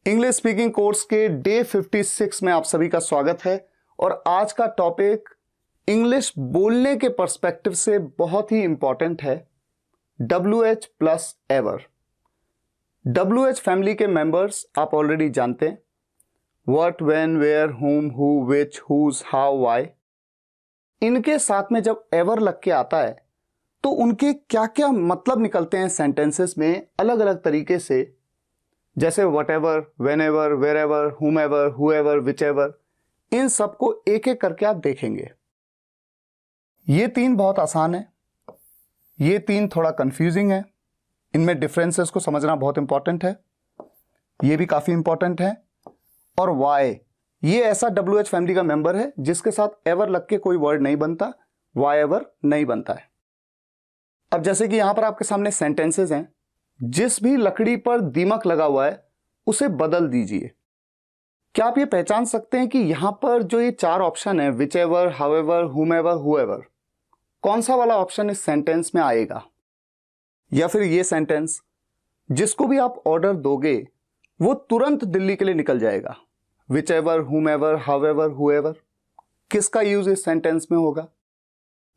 English speaking course के day 56 में आप सभी का स्वागत है। और आज का टॉपिक इंग्लिश बोलने के पर्सपेक्टिव से बहुत ही इंपॉर्टेंट है। WH plus ever. WH family के मेंबर्स आप ऑलरेडी जानते हैं। What, when, where, whom, who, which, whose, how, why. इनके साथ में जब एवर लग के आता है तो उनके क्या क्या मतलब निकलते हैं सेंटेंसेस में अलग अलग तरीके से, जैसे whatever, whenever, wherever, whomever, whoever, whichever. इन सबको एक एक करके आप देखेंगे। ये तीन बहुत आसान है, ये तीन थोड़ा कंफ्यूजिंग है। इनमें डिफरेंसेस को समझना बहुत इंपॉर्टेंट है, ये भी काफी इंपॉर्टेंट है। और वाई, ये ऐसा WH फैमिली का मेंबर है जिसके साथ एवर लग के कोई वर्ड नहीं बनता, वाई एवर नहीं बनता है। अब जैसे कि यहां पर आपके सामने सेंटेंसेस हैं, जिस भी लकड़ी पर दीमक लगा हुआ है उसे बदल दीजिए। क्या आप ये पहचान सकते हैं कि यहां पर जो ये चार ऑप्शन है, which ever, how ever, whomever, who ever, कौन सा वाला ऑप्शन इस सेंटेंस में आएगा? या फिर ये सेंटेंस जिसको भी आप ऑर्डर दोगे वो तुरंत दिल्ली के लिए निकल जाएगा। विच एवर, हुम ever, how ever, who ever, किसका यूज इस सेंटेंस में होगा?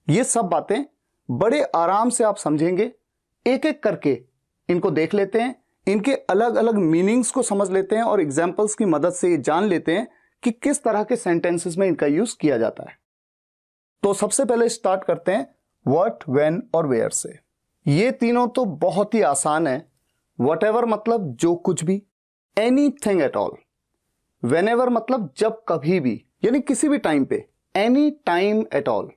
ये सब बातें बड़े आराम से आप समझेंगे। एक एक करके इनको देख लेते हैं, इनके अलग अलग मीनिंग्स को समझ लेते हैं और एग्जाम्पल्स की मदद से ये जान लेते हैं कि किस तरह के सेंटेंसेस में इनका यूज किया जाता है। तो सबसे पहले स्टार्ट करते हैं व्हाट, व्हेन और वेयर से। ये तीनों तो बहुत ही आसान है। व्हाट एवर मतलब जो कुछ भी, anything at all. When ever मतलब जब कभी भी, यानी किसी भी टाइम पे, एनी टाइम एट ऑल।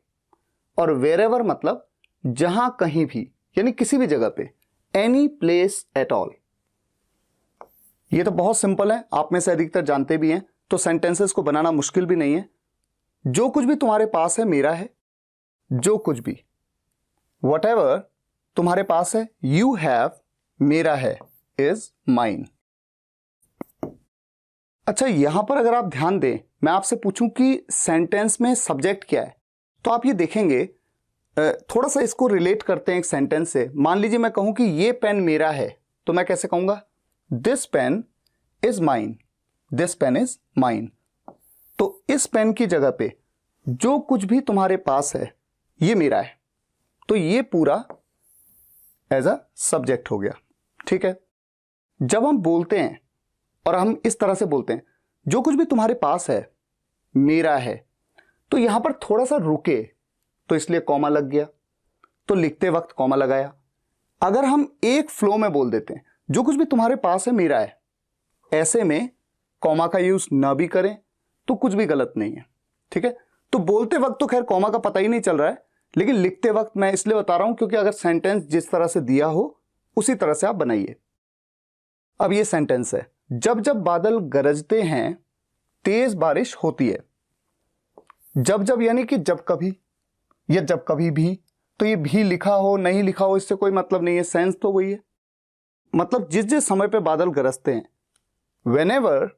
और वेयर एवर मतलब जहां कहीं भी, यानी किसी भी जगह पे, एनी प्लेस एट ऑल। ये तो बहुत सिंपल है, आप में से अधिकतर जानते भी हैं, तो सेंटेंसेस को बनाना मुश्किल भी नहीं है। जो कुछ भी तुम्हारे पास है मेरा है, जो कुछ भी, व्हाटएवर तुम्हारे पास है, यू हैव, मेरा है, इज माइन। अच्छा, यहां पर अगर आप ध्यान दें, मैं आपसे पूछूं कि सेंटेंस में सब्जेक्ट क्या है, तो आप ये देखेंगे, थोड़ा सा इसको रिलेट करते हैं एक सेंटेंस से। मान लीजिए मैं कहूं कि ये पेन मेरा है, तो मैं कैसे कहूंगा? This pen is mine, this pen is mine. तो इस पेन की जगह पे जो कुछ भी तुम्हारे पास है ये मेरा है, तो ये पूरा एज अ सब्जेक्ट हो गया। ठीक है। जब हम बोलते हैं और हम इस तरह से बोलते हैं, जो कुछ भी तुम्हारे पास है मेरा है, तो यहां पर थोड़ा सा रुके, तो इसलिए कॉमा लग गया, तो लिखते वक्त कॉमा लगाया। अगर हम एक फ्लो में बोल देते हैं, जो कुछ भी तुम्हारे पास है मेरा है, ऐसे में कॉमा का यूज ना भी करें तो कुछ भी गलत नहीं है। ठीक है। तो बोलते वक्त तो खैर कॉमा का पता ही नहीं चल रहा है, लेकिन लिखते वक्त मैं इसलिए बता रहा हूं क्योंकि अगर सेंटेंस जिस तरह से दिया हो उसी तरह से आप बनाइए। अब ये सेंटेंस है, जब जब बादल गरजते हैं तेज बारिश होती है। जब जब यानी कि जब कभी, या जब कभी भी, तो ये भी लिखा हो नहीं लिखा हो इससे कोई मतलब नहीं है, सेंस तो वही है। मतलब जिस जिस समय पे बादल गरजते हैं, व्हेनेवर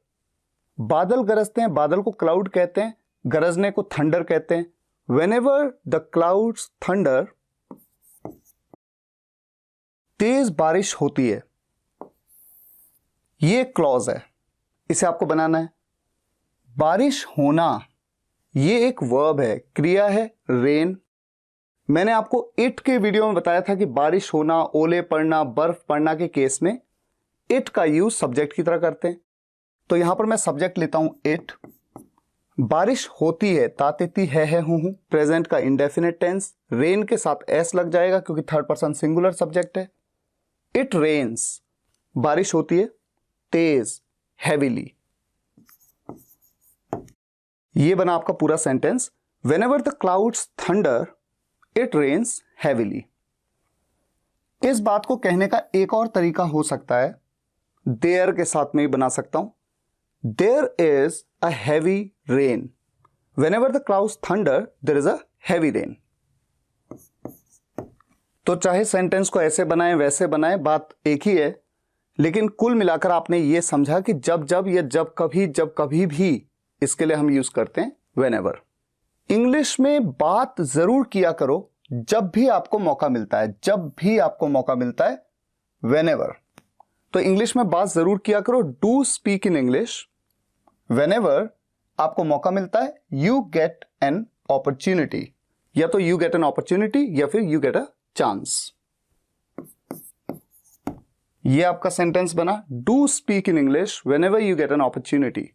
बादल गरजते हैं, बादल को क्लाउड कहते हैं, गरजने को थंडर कहते हैं। व्हेनेवर द क्लाउड्स थंडर, तेज बारिश होती है। ये क्लॉज है, इसे आपको बनाना है। बारिश होना ये एक वर्ब है, क्रिया है, रेन। मैंने आपको इट के वीडियो में बताया था कि बारिश होना, ओले पड़ना, बर्फ पड़ना के केस में इट का यूज सब्जेक्ट की तरह करते हैं। तो यहां पर मैं सब्जेक्ट लेता हूं इट। बारिश होती है, तातिती है हूं, प्रेजेंट का इंडेफिनिट टेंस, रेन के साथ एस लग जाएगा क्योंकि थर्ड पर्सन सिंगुलर सब्जेक्ट है। इट रेन्स, बारिश होती है तेज, हैवीली। ये बना आपका पूरा sentence. Whenever the clouds thunder it rains heavily. इस बात को कहने का एक और तरीका हो सकता है, देयर के साथ में ही बना सकता हूं। There is a heavy rain, whenever the clouds thunder there is a heavy rain. तो चाहे सेंटेंस को ऐसे बनाएं वैसे बनाएं, बात एक ही है, लेकिन कुल मिलाकर आपने ये समझा कि जब जब या जब कभी भी इसके लिए हम यूज करते हैं व्हेनेवर। इंग्लिश में बात जरूर किया करो जब भी आपको मौका मिलता है, जब भी आपको मौका मिलता है व्हेनेवर। तो इंग्लिश में बात जरूर किया करो। Do speak in English whenever आपको मौका मिलता है। यू गेट एन अपॉर्चुनिटी, या तो यू गेट एन अपॉर्चुनिटी या फिर यू गेट अ चांस। ये आपका सेंटेंस बना, do speak in English whenever you get an opportunity.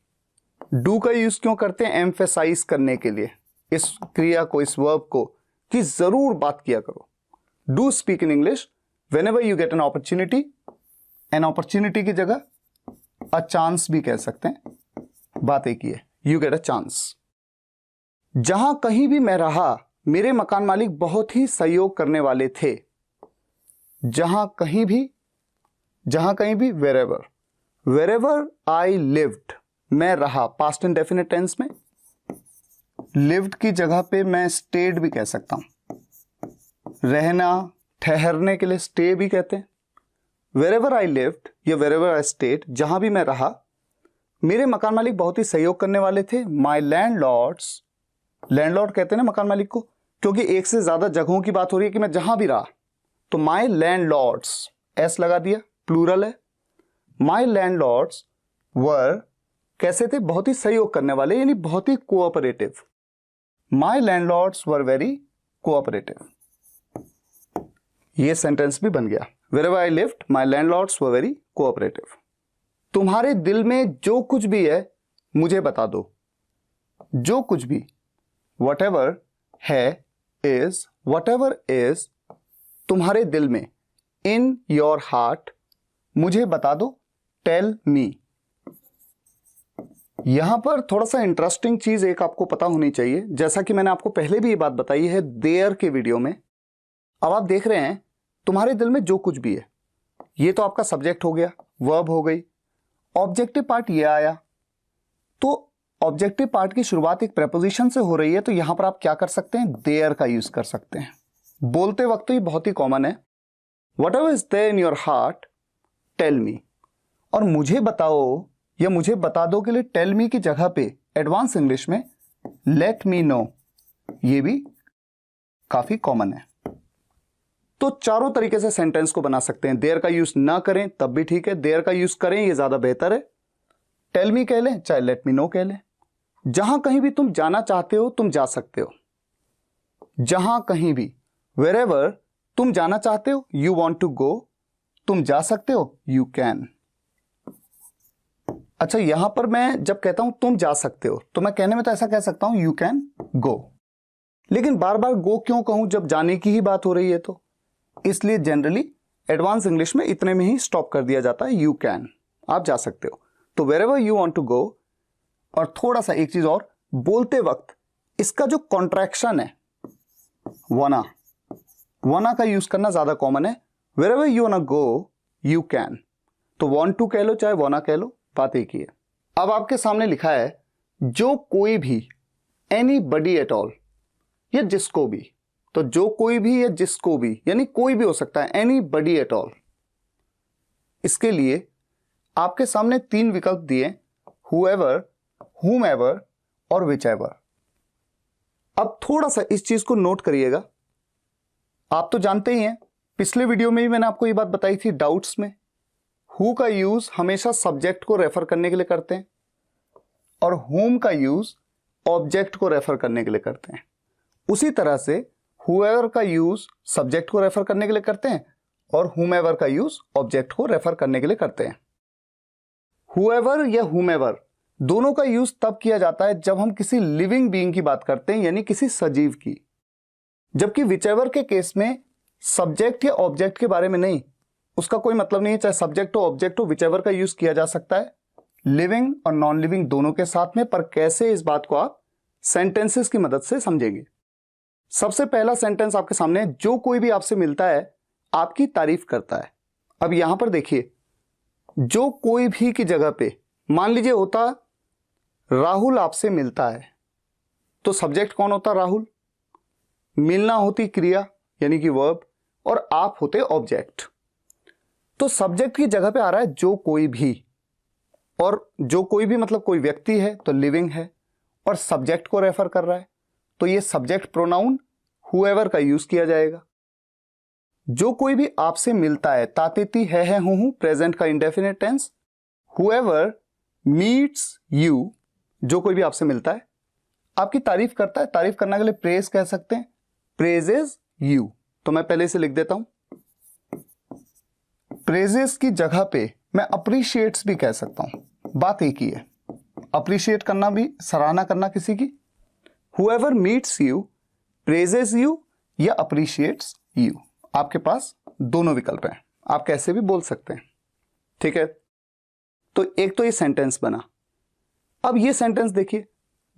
Do का यूज क्यों करते हैं? एम्फेसाइज करने के लिए इस क्रिया को, इस वर्ब को, कि जरूर बात किया करो। Do speak in English whenever you get an opportunity. An opportunity की जगह अ चांस भी कह सकते हैं, बात एक ही है। You get a chance. जहां कहीं भी मैं रहा मेरे मकान मालिक बहुत ही सहयोग करने वाले थे। जहां कहीं भी वेरेवर। वेरेवर आई लिव्ड, मैं रहा, पास्ट इंडेफिनिट टेंस में। लिव्ड की जगह पे मैं स्टेड भी कह सकता हूं। रहना, ठहरने के लिए स्टे भी कहते हैं। वेरेवर आई लिव्ड या वेरेवर आई स्टेड, जहां भी मैं रहा मेरे मकान मालिक बहुत ही सहयोग करने वाले थे। माई लैंडलॉर्ड्स, लैंडलॉर्ड कहते हैं ना मकान मालिक को, क्योंकि एक से ज्यादा जगहों की बात हो रही है कि मैं जहां भी रहा, तो माई लैंडलॉर्ड्स, एस लगा दिया, प्लूरल है। माई लैंडलॉर्ड्स वर, कैसे थे? बहुत ही सहयोग करने वाले, यानी बहुत ही cooperative. My landlords were very cooperative. ये सेंटेंस भी बन गया। Wherever I lived my landlords were very cooperative. तुम्हारे दिल में जो कुछ भी है मुझे बता दो। जो कुछ भी, whatever है, is, whatever is तुम्हारे दिल में, in your heart, मुझे बता दो, tell me। यहां पर थोड़ा सा इंटरेस्टिंग चीज एक आपको पता होनी चाहिए, जैसा कि मैंने आपको पहले भी ये बात बताई है देयर के वीडियो में। अब आप देख रहे हैं तुम्हारे दिल में जो कुछ भी है, ये तो आपका सब्जेक्ट हो गया, वर्ब हो गई। ऑब्जेक्टिव पार्ट ये आया, तो ऑब्जेक्टिव पार्ट की शुरुआत एक प्रेपोजिशन से हो रही है, तो यहां पर आप क्या कर सकते हैं? देयर का यूज कर सकते हैं। बोलते वक्त तो ये बहुत ही कॉमन है, whatever is there in your heart tell me. और मुझे बताओ या मुझे बता दो के लिए टेल मी की जगह पे एडवांस इंग्लिश में लेट मी नो, ये भी काफी कॉमन है। तो चारों तरीके से सेंटेंस को बना सकते हैं। देयर का यूज ना करें तब भी ठीक है, देयर का यूज करें ये ज्यादा बेहतर है। टेल मी कह लें, चाहे लेट मी नो कह लें। जहां कहीं भी तुम जाना चाहते हो तुम जा सकते हो। जहां कहीं भी, वेरेवर तुम जाना चाहते हो, यू वॉन्ट टू गो, तुम जा सकते हो, यू कैन। अच्छा, यहां पर मैं जब कहता हूं तुम जा सकते हो, तो मैं कहने में तो ऐसा कह सकता हूं यू कैन गो, लेकिन बार बार गो क्यों कहूं जब जाने की ही बात हो रही है? तो इसलिए जनरली एडवांस इंग्लिश में इतने में ही स्टॉप कर दिया जाता है, यू कैन, आप जा सकते हो। तो wherever you want to go. और थोड़ा सा एक चीज और, बोलते वक्त इसका जो कॉन्ट्रैक्शन है वना, वना का यूज करना ज्यादा कॉमन है। Wherever you want go you can, तो वांट टू कह लो चाहे वना कह लो, बात एक ही है। अब आपके सामने लिखा है जो कोई भी, एनी बडी एट ऑल, या जिसको भी, तो जो कोई भी या जिसको भी, यानी कोई भी हो सकता है, एनी बडी एट ऑल। इसके लिए आपके सामने तीन विकल्प दिए, whoever, whomever और whichever। अब थोड़ा सा इस चीज को नोट करिएगा। आप तो जानते ही हैं, पिछले वीडियो में भी मैंने आपको ये बात बताई थी डाउट्स में, who का यूज हमेशा सब्जेक्ट को रेफर करने के लिए करते हैं और whom का यूज ऑब्जेक्ट को रेफर करने के लिए करते हैं। उसी तरह से whoever का यूज सब्जेक्ट को रेफर करने के लिए करते हैं और whomever का यूज ऑब्जेक्ट को रेफर करने के लिए करते हैं। whoever या whomever दोनों का यूज तब किया जाता है जब हम किसी लिविंग बीइंग की बात करते हैं, यानी किसी सजीव की। जबकि whichever के केस में सब्जेक्ट या ऑब्जेक्ट के बारे में नहीं, उसका कोई मतलब नहीं है, चाहे सब्जेक्ट हो ऑब्जेक्ट हो, whichever का यूज किया जा सकता है लिविंग और नॉन लिविंग दोनों के साथ में। पर कैसे, इस बात को आप सेंटेंसेस की मदद से समझेंगे। सबसे पहला सेंटेंस आपके सामने, जो कोई भी आपसे मिलता है आपकी तारीफ करता है। अब यहां पर देखिए, जो कोई भी की जगह पे मान लीजिए होता राहुल आपसे मिलता है, तो सब्जेक्ट कौन होता? राहुल। मिलना होती क्रिया यानी कि वर्ब, और आप होते ऑब्जेक्ट। तो सब्जेक्ट की जगह पे आ रहा है जो कोई भी, और जो कोई भी मतलब कोई व्यक्ति है तो लिविंग है, और सब्जेक्ट को रेफर कर रहा है, तो ये सब्जेक्ट प्रोनाउन whoever का यूज किया जाएगा। जो कोई भी आपसे मिलता है, तातेती है हूं, प्रेजेंट का indefinite tense. Whoever meets you, जो कोई भी आपसे मिलता है, आपकी तारीफ करता है, तारीफ करने के लिए प्रेज कह सकते हैं, प्रेजेस यू। तो मैं पहले से लिख देता हूं, प्रेजेस की जगह पे मैं अप्रिशिएट्स भी कह सकता हूं, बात एक ही है। अप्रिशिएट करना भी, सराहना करना किसी की। Whoever meets you praises you या अप्रिशिएट्स यू, आपके पास दोनों विकल्प हैं, आप कैसे भी बोल सकते हैं। ठीक है, तो एक तो ये सेंटेंस बना। अब ये सेंटेंस देखिए,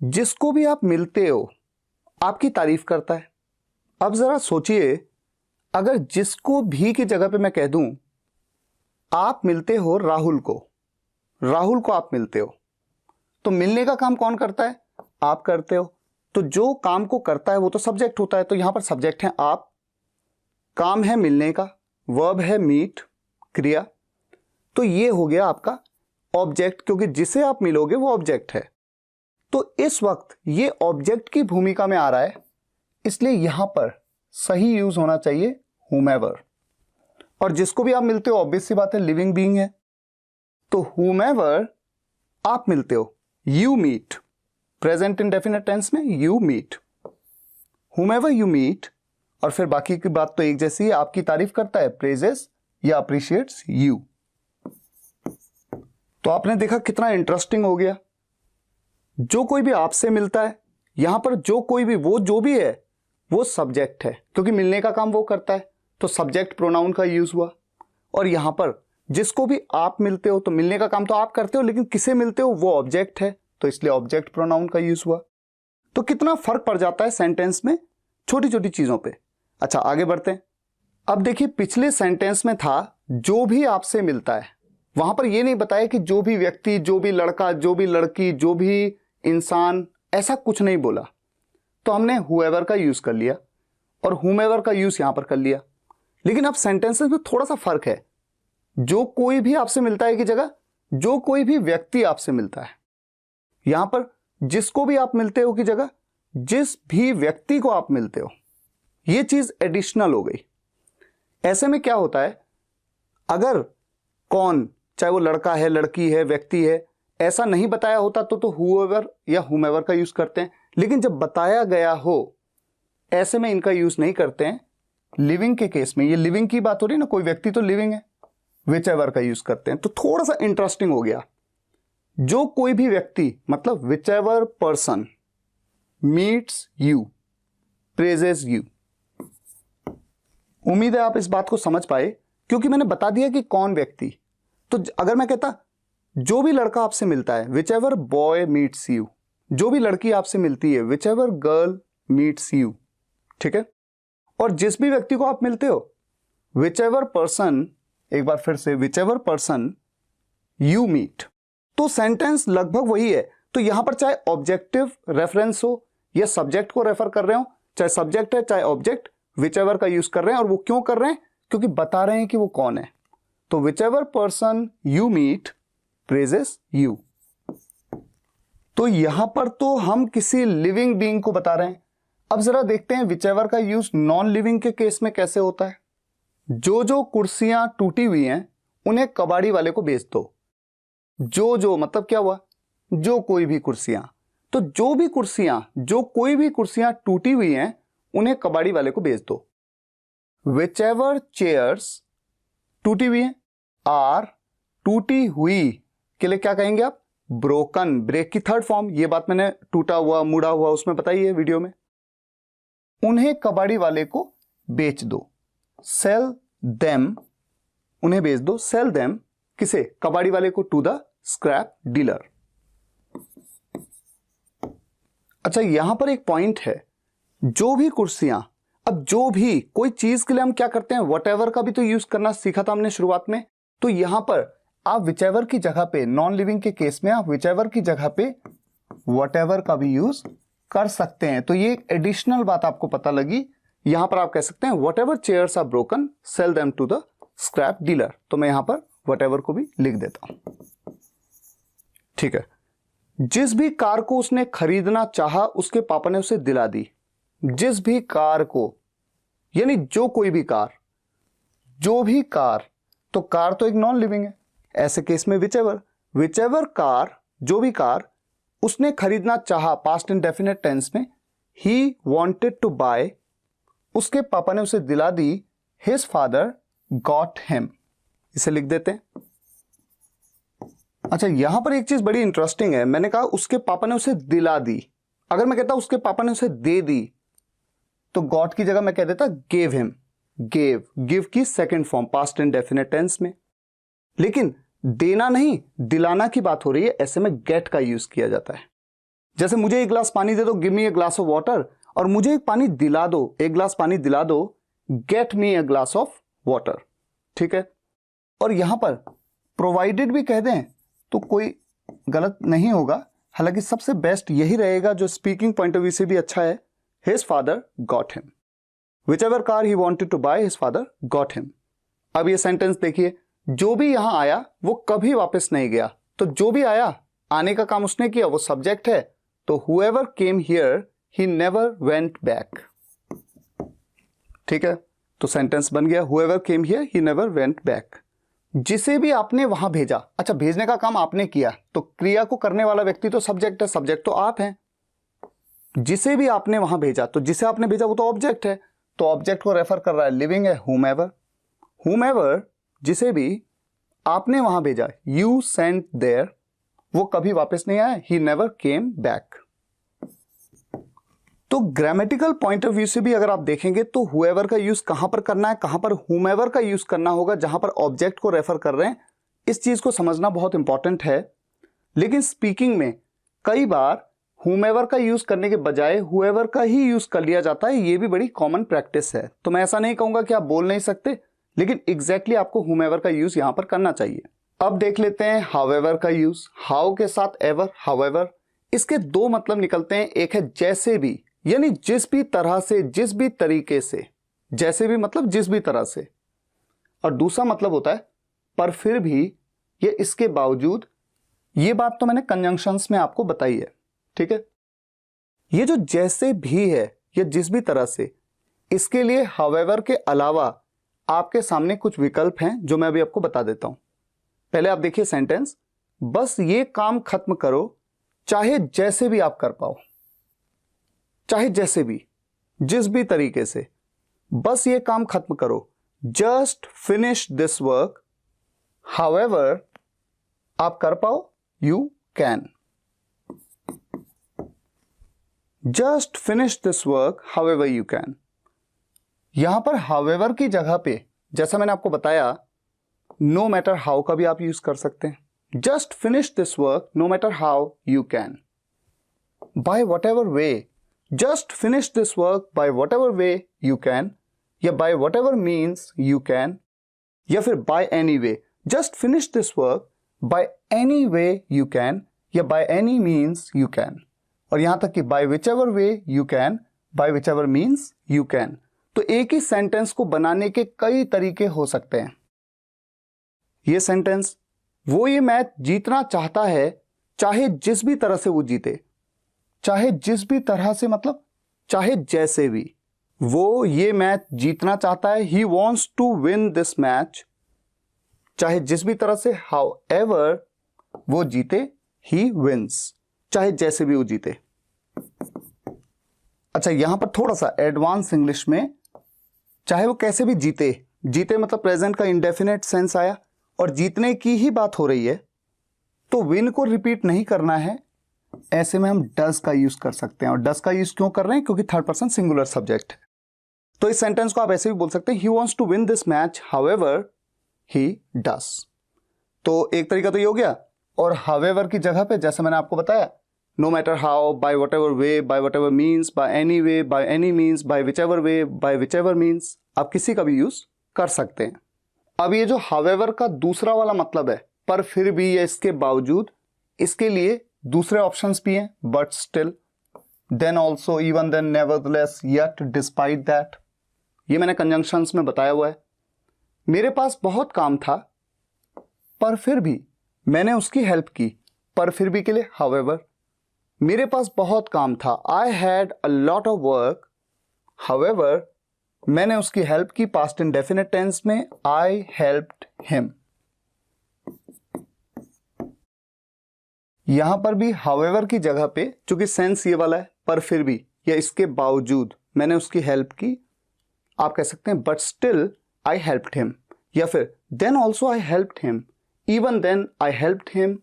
जिसको भी आप मिलते हो आपकी तारीफ करता है। अब जरा सोचिए, अगर जिसको भी की जगह पे मैं कह दूं आप मिलते हो राहुल को, राहुल को आप मिलते हो, तो मिलने का काम कौन करता है? आप करते हो। तो जो काम को करता है वो तो सब्जेक्ट होता है, तो यहां पर सब्जेक्ट है आप, काम है मिलने का, वर्ब है मीट, क्रिया, तो ये हो गया आपका ऑब्जेक्ट, क्योंकि जिसे आप मिलोगे वो ऑब्जेक्ट है। तो इस वक्त ये ऑब्जेक्ट की भूमिका में आ रहा है, इसलिए यहां पर सही यूज होना चाहिए whomever। और जिसको भी आप मिलते हो ऑब्वियस सी बात है लिविंग बीइंग है, तो whomever आप मिलते हो, you meet, present indefinite tense में you meet, whomever you meet। और फिर बाकी की बात तो एक जैसी है, आपकी तारीफ करता है प्रेजेस या अप्रिशिएट्स यू। तो आपने देखा कितना इंटरेस्टिंग हो गया। जो कोई भी आपसे मिलता है, यहां पर जो कोई भी, वो जो भी है वो सब्जेक्ट है, क्योंकि मिलने का काम वो करता है, तो सब्जेक्ट प्रोनाउन का यूज हुआ। और यहां पर जिसको भी आप मिलते हो, तो मिलने का काम तो आप करते हो, लेकिन किसे मिलते हो वो ऑब्जेक्ट है, तो इसलिए ऑब्जेक्ट प्रोनाउन का यूज हुआ। तो कितना फर्क पड़ जाता है सेंटेंस में छोटी छोटी चीजों पे। अच्छा, आगे बढ़ते हैं। अब देखिए, पिछले सेंटेंस में था जो भी आपसे मिलता है, वहां पर यह नहीं बताया कि जो भी व्यक्ति, जो भी लड़का, जो भी लड़की, जो भी इंसान, ऐसा कुछ नहीं बोला। तो हमने whoever का यूज कर लिया और whomever का यूज यहां पर कर लिया। लेकिन अब सेंटेंसेस में थोड़ा सा फर्क है। जो कोई भी आपसे मिलता है की जगह जो कोई भी व्यक्ति आपसे मिलता है, यहां पर जिसको भी आप मिलते हो की जगह जिस भी व्यक्ति को आप मिलते हो, यह चीज एडिशनल हो गई। ऐसे में क्या होता है, अगर कौन, चाहे वो लड़का है, लड़की है, व्यक्ति है, ऐसा नहीं बताया होता तो whoever या whomever का यूज करते हैं। लेकिन जब बताया गया हो, ऐसे में इनका यूज नहीं करते हैं। लिविंग के केस में, ये लिविंग की बात हो रही है ना, कोई व्यक्ति तो लिविंग है, whichever का यूज करते हैं। तो थोड़ा सा इंटरेस्टिंग हो गया। जो कोई भी व्यक्ति मतलब whichever person meets you praises you। उम्मीद है आप इस बात को समझ पाए, क्योंकि मैंने बता दिया कि कौन व्यक्ति। तो अगर मैं कहता जो भी लड़का आपसे मिलता है, whichever boy meets you, जो भी लड़की आपसे मिलती है, whichever girl meets you, ठीक है। और जिस भी व्यक्ति को आप मिलते हो, whichever person, एक बार फिर से whichever person you meet। तो सेंटेंस लगभग वही है। तो यहां पर चाहे ऑब्जेक्टिव रेफरेंस हो या सब्जेक्ट को रेफर कर रहे हो, चाहे सब्जेक्ट है चाहे ऑब्जेक्ट, whichever का यूज कर रहे हैं। और वो क्यों कर रहे हैं? क्योंकि बता रहे हैं कि वो कौन है। तो whichever person you meet praises you। तो यहां पर तो हम किसी लिविंग बीइंग को बता रहे हैं। अब जरा देखते हैं whichever का यूज नॉन लिविंग के केस में कैसे होता है। जो कुर्सियां टूटी हुई हैं उन्हें कबाड़ी वाले को बेच दो। जो मतलब क्या हुआ? जो कोई भी कुर्सियां। तो जो कोई भी कुर्सियां टूटी हुई हैं उन्हें कबाड़ी वाले को बेच दो। whichever chairs टूटी हुई हैं, आर टूटी हुई के लिए क्या कहेंगे आप? ब्रोकन, ब्रेक की थर्ड फॉर्म। ये बात मैंने टूटा हुआ, मुड़ा हुआ उसमें बताई है वीडियो में। उन्हें कबाड़ी वाले को बेच दो, सेल देम, उन्हें बेच दो, सेल देम किसे? कबाड़ी वाले को, टू द स्क्रैप डीलर। अच्छा, यहां पर एक पॉइंट है, जो भी कुर्सियां, अब जो भी कोई चीज के लिए हम क्या करते हैं, व्हाटएवर का भी तो यूज करना सीखा था हमने शुरुआत में। तो यहां पर आप whichever की जगह पे, नॉन लिविंग के केस में आप whichever की जगह पे व्हाटएवर का भी यूज कर सकते हैं। तो ये एक एडिशनल बात आपको पता लगी। यहां पर आप कह सकते हैं whatever chairs are broken, sell them to the scrap dealer. तो मैं यहां पर व्हाटएवर को भी लिख देता हूं, ठीक है। जिस भी कार को उसने खरीदना चाहा उसके पापा ने उसे दिला दी। जिस भी कार को, यानी जो कोई भी कार, जो भी कार, तो कार तो एक नॉन लिविंग है, ऐसे केस में विच एवर कार, जो भी कार उसने खरीदना चाहा, पास्ट इंडेफिनिट टेंस में, ही वॉन्टेड टू बाय, उसके पापा ने उसे दिला दी, हिज फादर गॉट हिम, इसे लिख देते हैं। अच्छा, यहां पर एक चीज बड़ी इंटरेस्टिंग है, मैंने कहा उसके पापा ने उसे दिला दी, अगर मैं कहता उसके पापा ने उसे दे दी तो गॉट की जगह मैं कह देता गेव हिम, गिव की second form past indefinite tense में। लेकिन देना नहीं, दिलाना की बात हो रही है, ऐसे में गेट का यूज किया जाता है। जैसे मुझे एक गिलास पानी दे दो, give me a glass of water, और मुझे एक पानी दिला दो, एक गिलास पानी दिला दो, get me a glass of water, ठीक है। और यहां पर प्रोवाइडेड भी कह दें तो कोई गलत नहीं होगा, हालांकि सबसे बेस्ट यही रहेगा जो स्पीकिंग पॉइंट ऑफ व्यू से भी अच्छा है, his father got him, whichever car he wanted to buy, his father got him। अब ये सेंटेंस देखिए, जो भी यहां आया वो कभी वापस नहीं गया, तो जो भी आया आने का काम उसने किया, वो सब्जेक्ट है, तो whoever came here he never went back, ठीक है। तो सेंटेंस बन गया whoever came here he never went back। जिसे भी आपने वहां भेजा, अच्छा भेजने का काम आपने किया, तो क्रिया को करने वाला व्यक्ति तो सब्जेक्ट है, सब्जेक्ट तो आप हैं। जिसे भी आपने वहां भेजा, तो जिसे आपने भेजा वो तो ऑब्जेक्ट है, तो ऑब्जेक्ट को रेफर कर रहा है, लिविंग है, whomever, जिसे भी आपने वहां भेजा, you sent there, वो कभी वापस नहीं आया, he never came back। तो ग्रामेटिकल पॉइंट ऑफ व्यू से भी अगर आप देखेंगे तो whoever का यूज कहां पर करना है, कहां पर whomever का यूज करना होगा, जहां पर ऑब्जेक्ट को रेफर कर रहे हैं, इस चीज को समझना बहुत इंपॉर्टेंट है। लेकिन स्पीकिंग में कई बार whomever का यूज करने के बजाय whoever का ही यूज कर लिया जाता है, ये भी बड़ी कॉमन प्रैक्टिस है। तो मैं ऐसा नहीं कहूंगा कि आप बोल नहीं सकते, लेकिन एग्जैक्टली आपको whomever का यूज यहां पर करना चाहिए। अब देख लेते हैं however का यूज, how के साथ ever, however, इसके दो मतलब निकलते हैं, एक है जैसे भी, यानी जिस भी तरह से, जिस भी तरीके से, जैसे भी मतलब जिस भी तरह से, और दूसरा मतलब होता है पर फिर भी, ये इसके बावजूद। ये बात तो मैंने कंजंक्शंस में आपको बताई है, ठीक है। ये जो जैसे भी है या जिस भी तरह से, इसके लिए however के अलावा आपके सामने कुछ विकल्प हैं जो मैं अभी आपको बता देता हूं। पहले आप देखिए सेंटेंस, बस ये काम खत्म करो, चाहे जैसे भी आप कर पाओ, चाहे जैसे भी, जिस भी तरीके से, बस ये काम खत्म करो, just finish this work, however, आप कर पाओ, you can, just finish this work however you can. यहां पर हाउएवर की जगह पे, जैसा मैंने आपको बताया, नो मैटर हाउ का भी आप यूज कर सकते हैं। Just finish this work no matter how you can, by whatever way, just finish this work by whatever way you can, या by whatever means you can, या फिर by any way, just finish this work by any way you can, या by any means you can, और यहां तक कि by whichever way you can, by whichever means you can. तो एक ही sentence को बनाने के कई तरीके हो सकते हैं। ये सेंटेंस, वो ये मैच जीतना चाहता है, चाहे जिस भी तरह से वो जीते, चाहे जिस भी तरह से मतलब चाहे जैसे भी, वो ये मैच जीतना चाहता है, he wants to win this match, चाहे जिस भी तरह से, हाउ एवर वो जीते, ही विंस, चाहे जैसे भी वो जीते। अच्छा, यहां पर थोड़ा सा एडवांस इंग्लिश में, चाहे वो कैसे भी जीते, जीते मतलब प्रेजेंट का इंडेफिनेट सेंस आया, और जीतने की ही बात हो रही है, तो विन को रिपीट नहीं करना है, ऐसे में हम डज का यूज कर सकते हैं। और डज का यूज क्यों कर रहे हैं, क्योंकि थर्ड पर्सन सिंगुलर सब्जेक्ट है। तो इस सेंटेंस को आप ऐसे भी बोल सकते हैं, he wants to win this match however he does. तो एक तरीका तो ये हो गया, और हाउएवर की जगह पे जैसे मैंने आपको बताया, no matter how, by whatever way, by whatever means, by any way, by any means, by whichever way, by whichever means, आप किसी का भी यूज कर सकते हैं। अब ये जो हाउएवर का दूसरा वाला मतलब है, पर फिर भी या इसके बावजूद, इसके लिए दूसरे ऑप्शंस भी हैं, but still, then also, even then, nevertheless, yet, despite that. ये मैंने कंजंक्शंस में बताया हुआ है। मेरे पास बहुत काम था, पर फिर भी मैंने उसकी हेल्प की, पर फिर भी के लिए हाउएवर। मेरे पास बहुत काम था, I had a lot of work, however मैंने उसकी हेल्प की, पास्ट इंडेफिनिट टेंस में, आई हेल्प्ड हिम। यहां पर भी हाउएवर की जगह पे, चूंकि सेंस ये वाला है, पर फिर भी या इसके बावजूद मैंने उसकी हेल्प की, आप कह सकते हैं but still I helped him, या फिर then also I helped him, even then I helped him,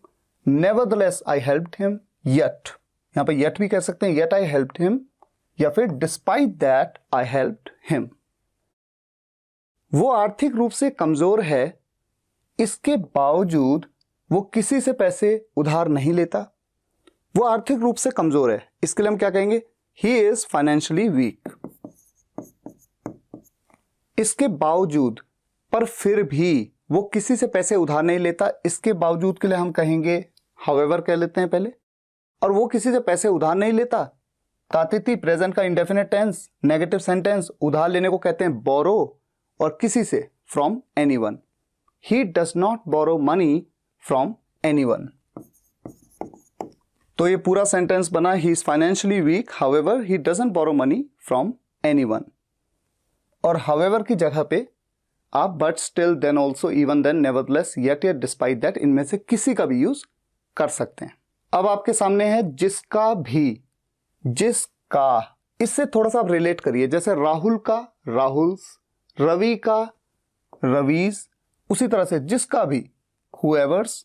nevertheless I helped him, yet, यहां पर येट भी कह सकते हैं, येट आई हेल्प्ड हिम, या फिर despite that I helped him. वो आर्थिक रूप से कमजोर है, इसके बावजूद वो किसी से पैसे उधार नहीं लेता। वो आर्थिक रूप से कमजोर है, इसके लिए हम क्या कहेंगे, ही इज फाइनेंशियली वीक। इसके बावजूद, पर फिर भी वो किसी से पैसे उधार नहीं लेता, इसके बावजूद के लिए हम कहेंगे हाउएवर कह लेते हैं पहले। और वो किसी से पैसे उधार नहीं लेता, तातिथि प्रेजेंट का इंडेफिनिट टेंस, नेगेटिव सेंटेंस, उधार लेने को कहते हैं बोरो, और किसी से from anyone. He does not borrow money from anyone. तो ये पूरा सेंटेंस बना, he is financially weak, however he doesn't borrow money from anyone. और हाउएवर की जगह पे आप but still then also even then nevertheless yet या डिस्पाइट दैट, इनमें से किसी का भी यूज कर सकते हैं। अब आपके सामने है जिसका भी, जिसका, इससे थोड़ा सा आप रिलेट करिए, जैसे राहुल का राहुल्स, रवि का रवीज, उसी तरह से जिसका भी हुएवर्स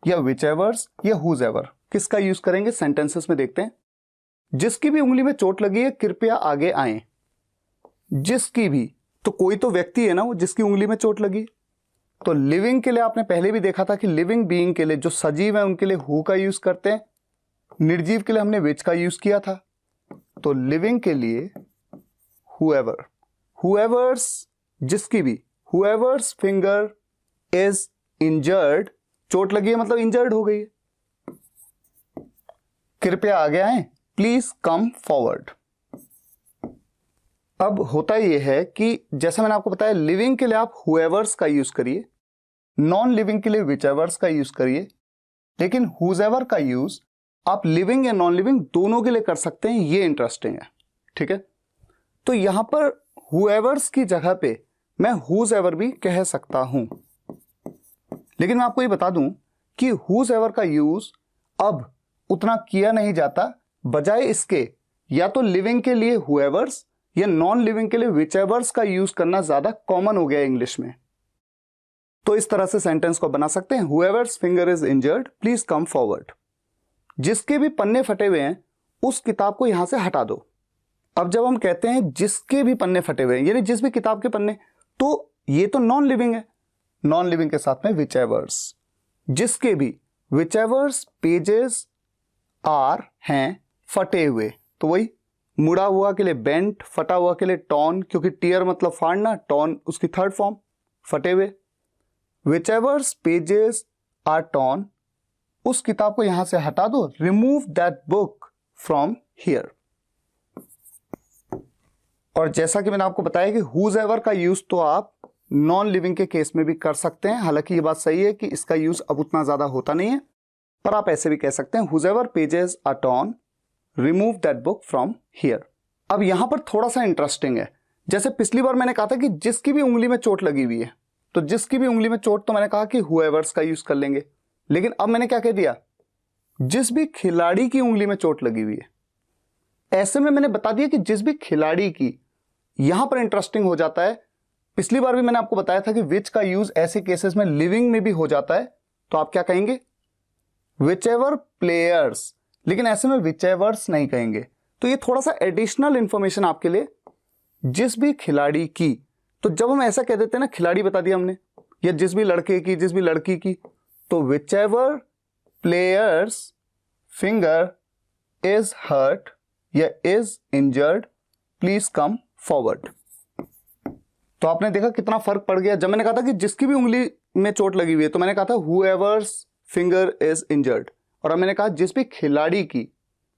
या विचएवर्स या हुजएवर, किसका यूज करेंगे सेंटेंसेस में देखते हैं। जिसकी भी उंगली में चोट लगी है कृपया आगे आए। जिसकी भी, तो कोई तो व्यक्ति है ना वो जिसकी उंगली में चोट लगी। तो लिविंग के लिए आपने पहले भी देखा था कि लिविंग बीइंग के लिए, जो सजीव है उनके लिए हु का यूज करते हैं, निर्जीव के लिए हमने विच का यूज किया था। तो लिविंग के लिए हुएवर, हुएवर्स, जिसकी भी, हुएवर्स फिंगर इज इंजर्ड, चोट लगी है मतलब इंजर्ड हो गई है, कृपया आगे आए, प्लीज कम फॉरवर्ड। अब होता यह है कि जैसे मैंने आपको बताया, लिविंग के लिए आप हुएवर्स का यूज करिए, नॉन लिविंग के लिए विचएवर्स का यूज करिए, लेकिन हुजएवर का यूज आप लिविंग या नॉन लिविंग दोनों के लिए कर सकते हैं। ये इंटरेस्टिंग है, ठीक है। तो यहां पर हुएवर्स की जगह पे मैं हुजएवर भी कह सकता हूं, लेकिन मैं आपको ये बता दूं कि हुजएवर का यूज अब उतना किया नहीं जाता, बजाय इसके या तो लिविंग के लिए हुएवर्स या नॉन लिविंग के लिए विचएवर्स का यूज करना ज्यादा कॉमन हो गया इंग्लिश में। तो इस तरह से सेंटेंस को बना सकते हैं, whoever's finger is injured, please come forward. जिसके भी पन्ने फटे हुए हैं उस किताब को यहां से हटा दो। अब जब हम कहते हैं जिसके भी पन्ने फटे हुए हैं, यानी जिस भी किताब के पन्ने, तो ये तो नॉन लिविंग है, नॉन लिविंग के साथ में विचएवर्स। जिसके भी, विचएवर्स पेजेस आर हैं फटे हुए, तो वही मुड़ा हुआ के लिए बेंट, फटा हुआ के लिए टॉन, क्योंकि टीयर मतलब फाड़ना, टॉन उसकी थर्ड फॉर्म, फटे हुए। विचएवर्स पेजेस आर टॉन, उस किताब को यहां से हटा दो, remove that book from here. और जैसा कि मैंने आपको बताया कि हुजएवर का यूज तो आप नॉन लिविंग के केस में भी कर सकते हैं। हालांकि ये बात सही है कि इसका यूज अब उतना ज्यादा होता नहीं है, पर आप ऐसे भी कह सकते हैं, whosever pages are torn, remove that book from here. अब यहां पर थोड़ा सा इंटरेस्टिंग है, जैसे पिछली बार मैंने कहा था कि जिसकी भी उंगली में चोट लगी हुई है, तो जिसकी भी उंगली में चोट, तो मैंने कहा कि हुएवर्स का यूज कर लेंगे। लेकिन अब मैंने क्या कह दिया, जिस भी खिलाड़ी की उंगली में चोट लगी हुई है। ऐसे में मैंने बता दिया कि जिस भी खिलाड़ी की, यहां पर इंटरेस्टिंग हो जाता है। पिछली बार भी मैंने आपको बताया था कि विच का यूज ऐसे केसेस में लिविंग में भी हो जाता है, तो आप क्या कहेंगे, विचएवर प्लेयर्स, लेकिन ऐसे में विचएवर्स नहीं कहेंगे। तो ये थोड़ा सा एडिशनल इंफॉर्मेशन आपके लिए, जिस भी खिलाड़ी की। तो जब हम ऐसा कह देते हैं ना, खिलाड़ी बता दिया हमने, या जिस भी लड़के की, जिस भी लड़की की, तो whichever player's finger is hurt या is injured, please come forward. तो आपने देखा कितना फर्क पड़ गया। जब मैंने कहा था कि जिसकी भी उंगली में चोट लगी हुई है, तो मैंने कहा था हुएवर्स फिंगर इज इंजर्ड, और अब मैंने कहा जिस भी खिलाड़ी की,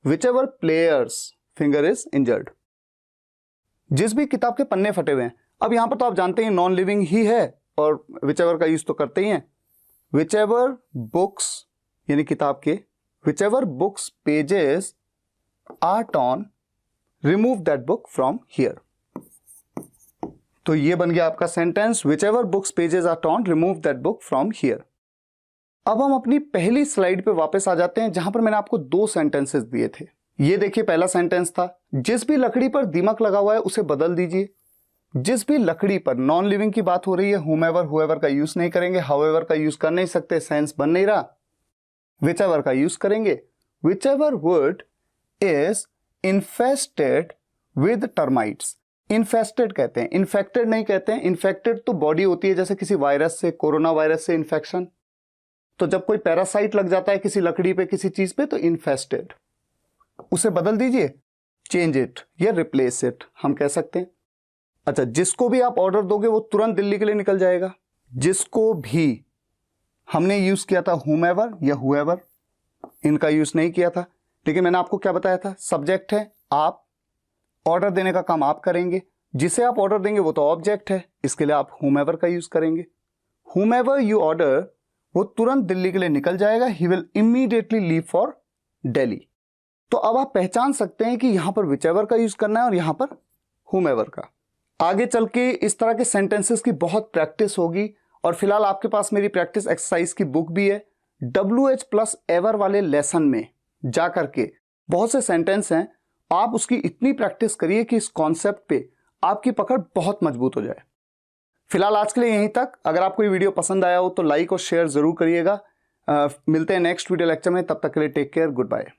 whichever player's finger is injured. जिस भी किताब के पन्ने फटे हुए हैं, अब यहां पर तो आप जानते हैं नॉन लिविंग ही है, और विचएवर का यूज तो करते ही हैं। विचएवर बुक्स यानी किताब के, whichever books pages are torn, remove that book from here. तो ये बन गया आपका sentence, whichever books pages are torn remove that book from here. अब हम अपनी पहली स्लाइड पे वापस आ जाते हैं जहां पर मैंने आपको 2 सेंटेंसेस दिए थे। ये देखिए पहला सेंटेंस था, जिस भी लकड़ी पर दीमक लगा हुआ है उसे बदल दीजिए। जिस भी लकड़ी पर, नॉन लिविंग की बात हो रही है, whomever whoever का यूज नहीं करेंगे, however का यूज कर नहीं सकते, सेंस बन नहीं रहा, whichever का यूज करेंगे। whichever wood is infested with termites। Infested कहते हैं, इन्फेक्टेड नहीं कहते हैं। इन्फेक्टेड तो बॉडी होती है, जैसे किसी वायरस से, कोरोना वायरस से इन्फेक्शन। तो जब कोई पैरासाइट लग जाता है किसी लकड़ी पे, किसी चीज पे, तो इन्फेस्टेड। उसे बदल दीजिए, चेंज इट या रिप्लेस इट हम कह सकते हैं। अच्छा, जिसको भी आप ऑर्डर दोगे वो तुरंत दिल्ली के लिए निकल जाएगा। जिसको भी हमने यूज किया था whomever या whoever, इनका यूज नहीं किया था। लेकिन मैंने आपको क्या बताया था, सब्जेक्ट है आप, ऑर्डर देने का काम आप करेंगे, जिसे आप ऑर्डर देंगे वो तो ऑब्जेक्ट है, इसके लिए आप whomever का यूज करेंगे। whomever you order, वो तुरंत दिल्ली के लिए निकल जाएगा, he will immediately leave for Delhi। तो अब आप पहचान सकते हैं कि यहां पर whichever का यूज करना है और यहां पर whomever का। आगे चल के इस तरह के सेंटेंसेस की बहुत प्रैक्टिस होगी, और फिलहाल आपके पास मेरी प्रैक्टिस एक्सरसाइज की बुक भी है। WH प्लस एवर वाले लेसन में जा करके बहुत से सेंटेंस हैं, आप उसकी इतनी प्रैक्टिस करिए कि इस कॉन्सेप्ट पे आपकी पकड़ बहुत मजबूत हो जाए। फिलहाल आज के लिए यहीं तक। अगर आपको ये वीडियो पसंद आया हो तो लाइक और शेयर जरूर करिएगा। मिलते हैं नेक्स्ट वीडियो लेक्चर में, तब तक के लिए टेक केयर, गुड बाय।